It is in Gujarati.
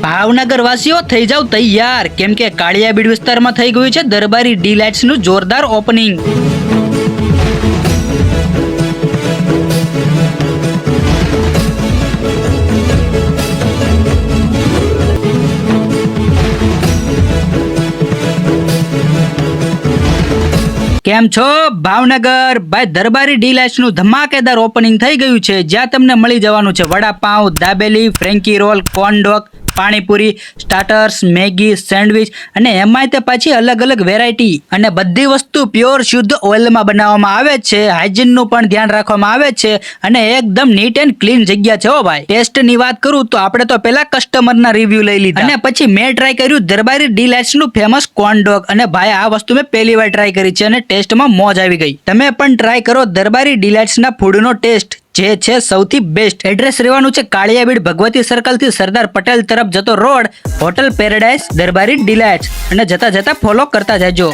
ભાવનગર વાસીઓ થઈ જાવ તૈયાર, કેમ કે કાળિયાબીડ વિસ્તારમાં થઈ ગયું છે દરબારી ડીલાઇટ્સ નું જોરદાર ઓપનિંગ. કેમ છો ભાવનગર? ભાઈ દરબારી ડીલાઇટ્સ નું ધમાકેદાર ઓપનિંગ થઈ ગયું છે, જ્યાં તમને મળી જવાનું છે vada pav, dabeli, frankie roll, corn dog, pani puri, starters, Maggi, sandwich અને એમાંય તે પાછી અલગ અલગ વેરાયટી. અને બધી વસ્તુ પ્યોર શુદ્ધ ઓઇલમાં બનાવવામાં આવે છે. હાઇજીનનું પણ ધ્યાન રાખવામાં આવે છે અને એકદમ નીટ એન્ડ ક્લીન જગ્યા છે. હો ભાઈ, ટેસ્ટની વાત કરું તો આપણે તો પેલા કસ્ટમરના રિવ્યુ લઈ લીધા અને પછી મેં ટ્રાય કર્યું દરબારી ડીલાઇટ્સ નું ફેમસ કોર્ન ડોગ. અને ભાઈ આ વસ્તુ મેં પહેલી વાર ટ્રાય કરી છે અને ટેસ્ટમાં મોજ આવી ગઈ. તમે પણ ટ્રાય કરો દરબારી ડીલાઇટ્સ ના ફૂડનો ટેસ્ટ, જે છે સૌથી બેસ્ટ. એડ્રેસ રહેવાનું છે કાળિયાબીડ ભગવતી સર્કલ થી સરદાર પટેલ તરફ જતો રોડ, હોટલ પેરેડાઇઝ દરબારી ડીલાઇટ્સ. અને જતા જતા ફોલો કરતા જાજો.